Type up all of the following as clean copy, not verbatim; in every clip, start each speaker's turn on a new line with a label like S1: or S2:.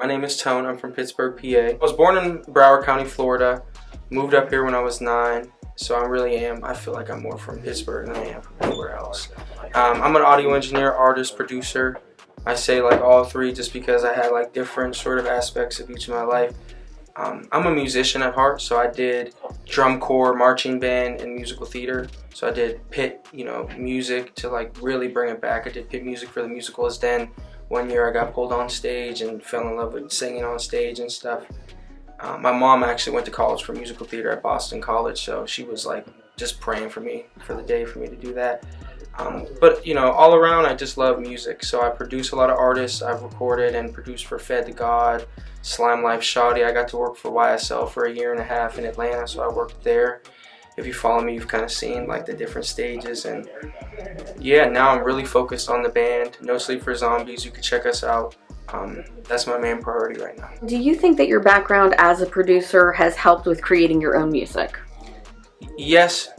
S1: My name is Tone. I'm from Pittsburgh, PA. I was born in Broward County, Florida. Moved up here when I was 9. So I feel like I'm more from Pittsburgh than I am from anywhere else. I'm an audio engineer, artist, producer. I say like all three just because I had like different sort of aspects of each of my life. I'm a musician at heart, so I did drum corps, marching band, and musical theater. So I did Pitt, music to like really bring it back. I did Pitt music for the musicals. Then one year I got pulled on stage and fell in love with singing on stage and stuff. My mom actually went to college for musical theater at Boston College, so she was like just praying for me for the day for me to do that. But all around I just love music. So I produce a lot of artists. I've recorded and produced for Fed to God, Slime Life Shoddy. I got to work for YSL for 1.5 years in Atlanta, so I worked there. If you follow me, you've kind of seen like the different stages, and yeah, now I'm really focused on the band, No Sleep for Zombies. You can check us out. That's my main priority right now.
S2: Do you think that your background as a producer has helped with creating your own music?
S1: Yes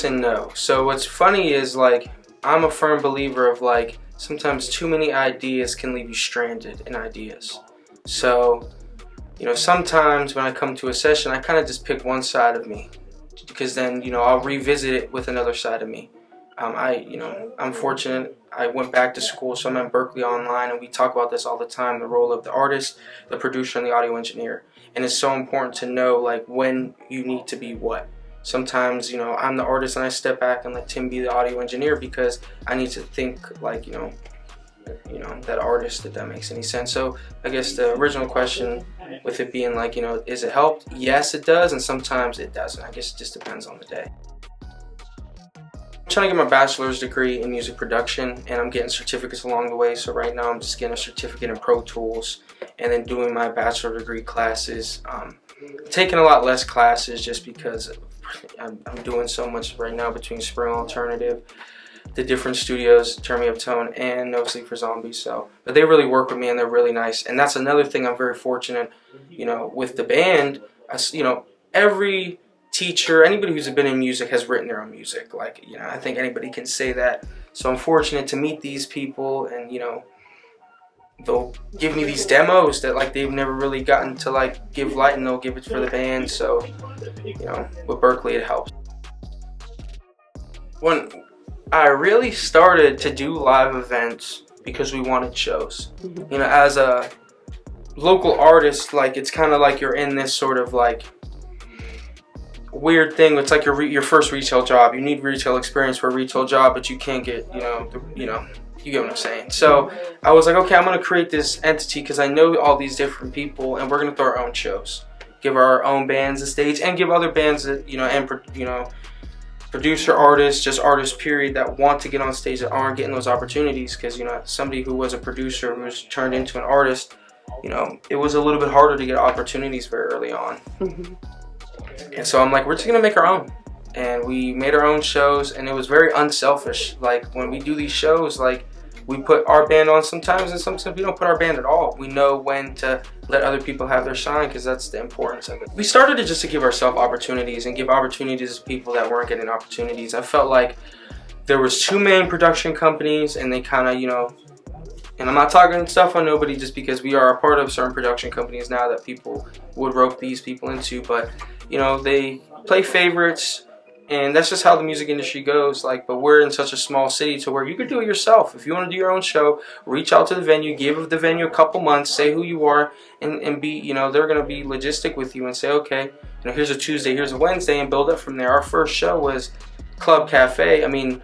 S1: and no. So what's funny is like I'm a firm believer of like sometimes too many ideas can leave you stranded in ideas. So sometimes when I come to a session, I kind of just pick one side of me, because then I'll revisit it with another side of me. I'm fortunate. I went back to school, so I'm at Berkeley Online, and we talk about this all the time, the role of the artist, the producer, and the audio engineer. And it's so important to know like when you need to be what. Sometimes, I'm the artist and I step back and let Tim be the audio engineer because I need to think like, that artist, if that makes any sense. So I guess the original question with it being like, is it helped? Yes, it does, and sometimes it doesn't. I guess it just depends on the day. I'm trying to get my bachelor's degree in music production, and I'm getting certificates along the way. So right now I'm just getting a certificate in Pro Tools and then doing my bachelor degree classes. Taking a lot less classes just because I'm doing so much right now between Spring Alternative, the different studios, Turnmeuptone, and No Sleep for Zombies. But they really work with me and they're really nice. And that's another thing I'm very fortunate, with the band. Every teacher, anybody who's been in music has written their own music. Like, I think anybody can say that. So I'm fortunate to meet these people, and they'll give me these demos that like they've never really gotten to like give light, and they'll give it for the band. So with Berkeley it helps. When I really started to do live events because we wanted shows. As a local artist, like it's kind of like you're in this sort of like weird thing. It's like your first retail job. You need retail experience for a retail job, but you can't get you get what I'm saying. So I was like, okay, I'm going to create this entity because I know all these different people, and we're going to throw our own shows, give our own bands a stage, and give other bands that producer artists, just artists period, that want to get on stage that aren't getting those opportunities. Because somebody who was a producer who was turned into an artist, it was a little bit harder to get opportunities very early on. And so I'm like, we're just going to make our own. And we made our own shows, and it was very unselfish. Like when we do these shows, like we put our band on sometimes, and sometimes we don't put our band at all. We know when to let other people have their shine, because that's the importance of it. We started it just to give ourselves opportunities and give opportunities to people that weren't getting opportunities. I felt like there was 2 main production companies, and they kind of, and I'm not talking stuff on nobody just because we are a part of certain production companies now that people would rope these people into, but they play favorites. And that's just how the music industry goes. But we're in such a small city to where you could do it yourself. If you want to do your own show, reach out to the venue, give the venue a couple months, say who you are, and be, they're going to be logistic with you and say, okay, here's a Tuesday, here's a Wednesday, and build up from there. Our first show was Club Cafe. I mean,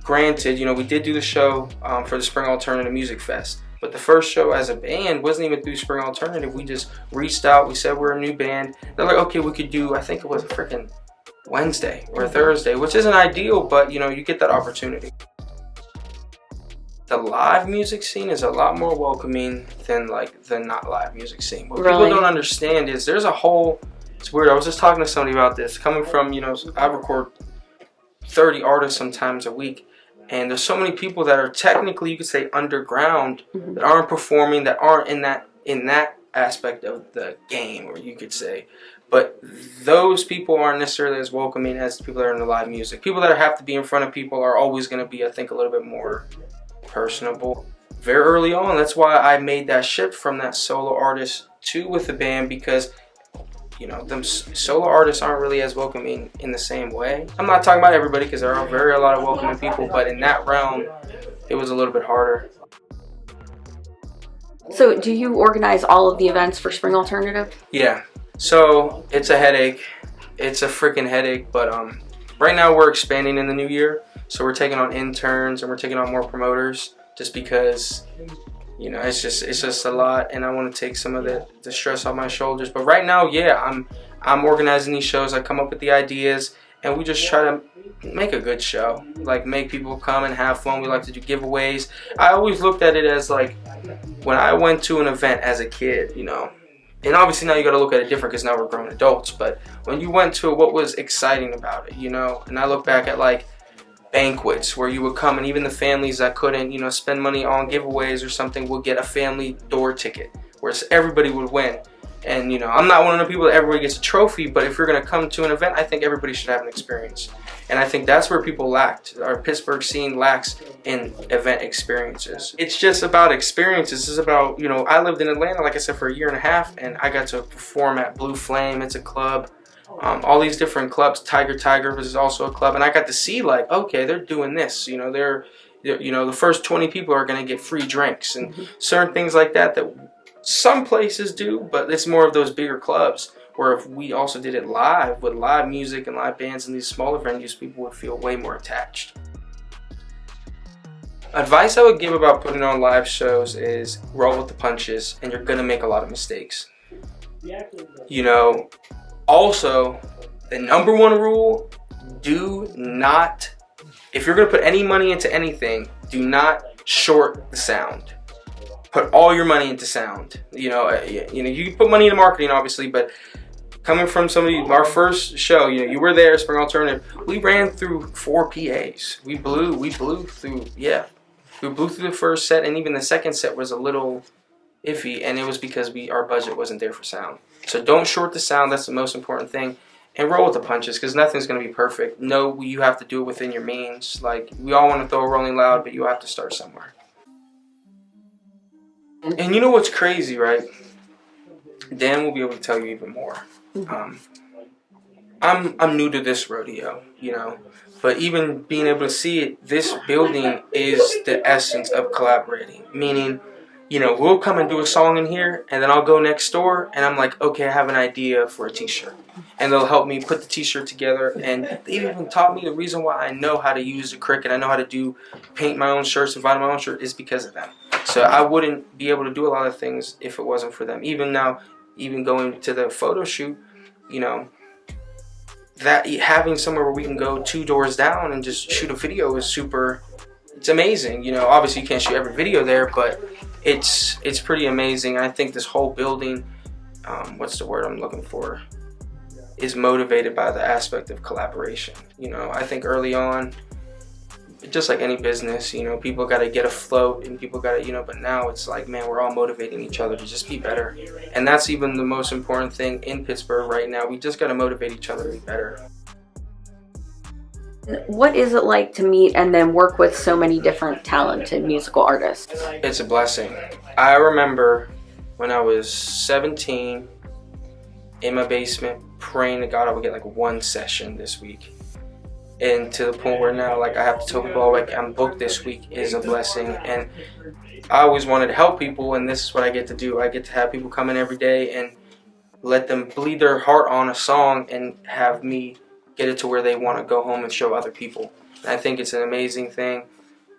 S1: granted, we did do the show for the Spring Alternative Music Fest. But the first show as a band wasn't even through Spring Alternative. We just reached out. We said we're a new band. They're like, okay, we could do, I think it was a freaking Wednesday or Thursday, which isn't ideal, but you get that opportunity. The live music scene is a lot more welcoming than like the not live music scene. What people don't understand is there's a whole, it's weird, I was just talking to somebody about this, coming from, I record 30 artists sometimes a week, and there's so many people that are technically, you could say, underground, that aren't performing, that aren't in that aspect of the game, or you could say. But those people aren't necessarily as welcoming as the people that are in the live music. People that have to be in front of people are always going to be, I think, a little bit more personable. very early on, that's why I made that shift from that solo artist to with the band, because you know, them solo artists aren't really as welcoming in the same way. I'm not talking about everybody, because there are a lot of welcoming people, but in that realm, it was a little bit harder.
S2: So do you organize all of the events for Spring Alternative?
S1: Yeah. So it's a headache. It's a freaking headache, but right now we're expanding in the new year. So we're taking on interns and we're taking on more promoters, just because, you know, it's just a lot, and I want to take some of the stress off my shoulders. But right now, yeah, I'm organizing these shows. I come up with the ideas, and we just try to make a good show, like make people come and have fun. We like to do giveaways. I always looked at it as like, when I went to an event as a kid, you know, and obviously now you got to look at it different because now we're grown adults, but when you went to it, what was exciting about it, you know? And I look back at like banquets where you would come, and even the families that couldn't, you know, spend money on giveaways or something would get a family door ticket, where everybody would win. And, you know, I'm not one of the people that everybody gets a trophy, but if you're going to come to an event, I think everybody should have an experience. And I think that's where people lacked. Our Pittsburgh scene lacks in event experiences. It's just about experiences. It's about, you know, I lived in Atlanta, like I said, for a year and a half, and I got to perform at Blue Flame. It's a club. All these different clubs. Tiger is also a club. And I got to see, like, okay, they're doing this. You know, you know, the first 20 people are going to get free drinks and certain things like that some places do, but it's more of those bigger clubs where if we also did it live with live music and live bands in these smaller venues, people would feel way more attached. Advice I would give about putting on live shows is roll with the punches, and you're gonna make a lot of mistakes. You know, also, the number one rule, do not, if you're gonna put any money into anything, do not short the sound. Put all your money into sound. You know, you can put money into marketing, obviously, but coming from somebody, our first show, you know, you were there, Spring Alternative. We ran through 4 PAs. We blew through, yeah. We blew through the first set, and even the second set was a little iffy, and it was because our budget wasn't there for sound. So don't short the sound. That's the most important thing. And roll with the punches, because nothing's going to be perfect. No, you have to do it within your means. Like, we all want to throw Rolling Loud, but you have to start somewhere. And you know what's crazy, right? Dan will be able to tell you even more. I'm new to this rodeo, you know, but even being able to see it, this building is the essence of collaborating. Meaning, you know, we'll come and do a song in here, and then I'll go next door, and I'm like, okay, I have an idea for a t-shirt. And they'll help me put the t-shirt together, and they even taught me the reason why I know how to use a Cricut, I know how to paint my own shirts and vinyl my own shirt, is because of them. So I wouldn't be able to do a lot of things if it wasn't for them. Even now, even going to the photo shoot, you know, that having somewhere where we can go 2 doors down and just shoot a video is it's amazing. You know, obviously you can't shoot every video there, but it's pretty amazing. I think this whole building, what's the word I'm looking for, is motivated by the aspect of collaboration. You know, I think early on, just like any business, you know, people got to get afloat, and people got to, you know, but now it's like, man, we're all motivating each other to just be better. And that's even the most important thing in Pittsburgh right now. We just got to motivate each other to be better.
S2: What is it like to meet and then work with so many different talented musical artists?
S1: It's a blessing. I remember when I was 17 in my basement praying to God I would get like 1 session this week. And to the point where now, like, I have to tell people, like, I'm booked this week is a blessing. And I always wanted to help people, and this is what I get to do. I get to have people come in every day and let them bleed their heart on a song and have me get it to where they want to go home and show other people. And I think it's an amazing thing.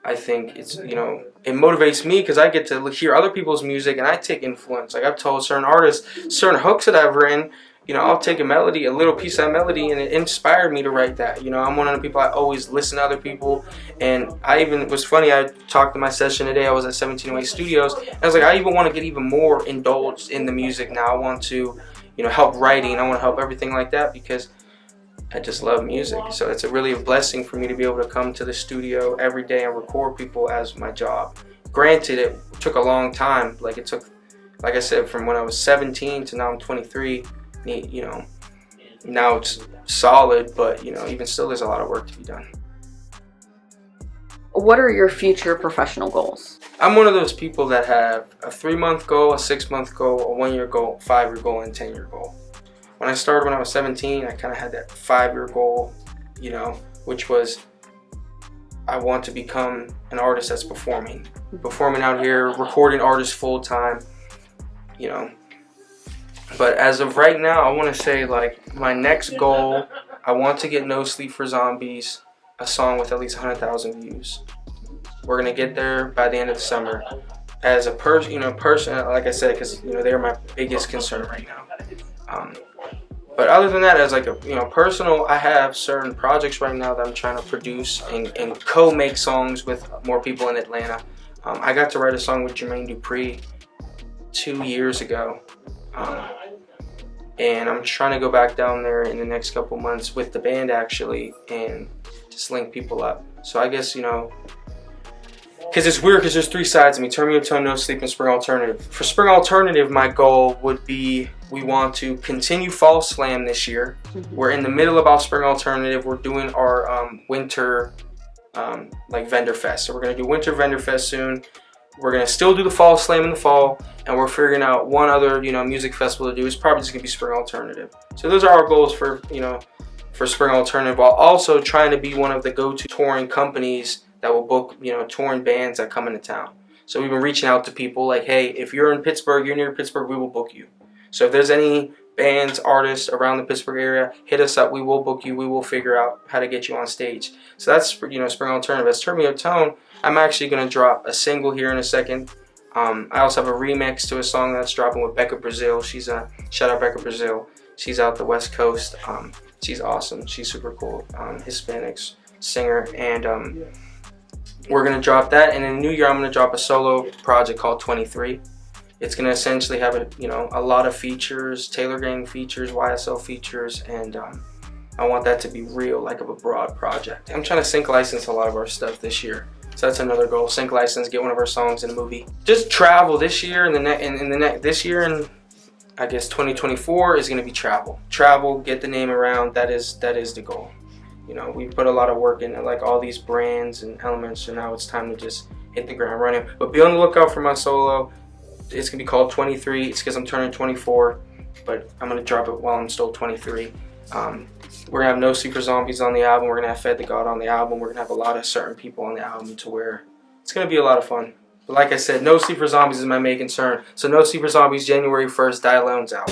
S1: I think it's, you know, it motivates me because I get to hear other people's music and I take influence. Like, I've told certain artists, certain hooks that I've written, you know, I'll take a melody, a little piece of that melody, and it inspired me to write that. You know, I'm one of the people, I always listen to other people. And it was funny, I talked to my session today, I was at 1708 Studios, and I was like, I even want to get even more indulged in the music now. I want to, you know, help writing, I want to help everything like that because I just love music. So it's really a blessing for me to be able to come to the studio every day and record people as my job. Granted, it took a long time. Like, it took, like I said, from when I was 17 to now I'm 23. You know, now it's solid, but, you know, even still there's a lot of work to be done.
S2: What are your future professional goals?
S1: I'm one of those people that have a 3-month goal, a 6-month goal, a 1-year goal, 5-year goal, and 10-year goal. When I started when I was 17, I kind of had that 5-year goal, you know, which was I want to become an artist that's performing out here, recording artists full time, you know. But as of right now, I want to say like my next goal, I want to get No Sleep for Zombies, a song with at least 100,000 views. We're gonna get there by the end of the summer. As a person, like I said, because they're my biggest concern right now. But other than that, as like a personal, I have certain projects right now that I'm trying to produce and co-make songs with more people in Atlanta. I got to write a song with Jermaine Dupri 2 years ago, and I'm trying to go back down there in the next couple months with the band actually, and just link people up. So I guess because it's weird because there's 3 sides of me: Turnmeuptone, No Sleep, and Spring Alternative. For Spring Alternative, my goal would be we want to continue Fall Slam this year. We're in the middle about Spring Alternative. We're doing our winter like vendor fest. So we're gonna do winter vendor fest soon. We're gonna still do the Fall Slam in the fall, and we're figuring out one other music festival to do. It's probably just gonna be Spring Alternative. So those are our goals for for Spring Alternative, while also trying to be one of the go-to touring companies that will book, touring bands that come into town. So we've been reaching out to people like, hey, if you're in Pittsburgh, you're near Pittsburgh, we will book you. So if there's any bands, artists around the Pittsburgh area, hit us up. We will book you. We will figure out how to get you on stage. So that's, Spring Alternative. As Turnmeuptone, I'm actually going to drop a single here in a second. I also have a remix to a song that's dropping with Becca Brazil. She's shout out Becca Brazil. She's out the West Coast. She's awesome. She's super cool. Hispanic singer. And we're going to drop that, and in the new year I'm going to drop a solo project called 23. It's going to essentially have a lot of features, Taylor Gang features, YSL features, and I want that to be real, like of a broad project. I'm trying to sync license a lot of our stuff this year, so that's another goal: sync license, get one of our songs in a movie. Just travel this year, and this year, and I guess 2024 is going to be travel. Travel, get the name around. That is the goal. We put a lot of work into like all these brands and elements, so now it's time to just hit the ground running. But be on the lookout for my solo. It's gonna be called 23. It's because I'm turning 24, but I'm gonna drop it while I'm still 23. We're gonna have No Sleep for Zombies on the album. We're gonna have Fed the God on the album. We're gonna have a lot of certain people on the album to where it's gonna be a lot of fun. But like I said, No Sleep for Zombies is my main concern. So No Sleep for Zombies, January 1st, Dialone's out.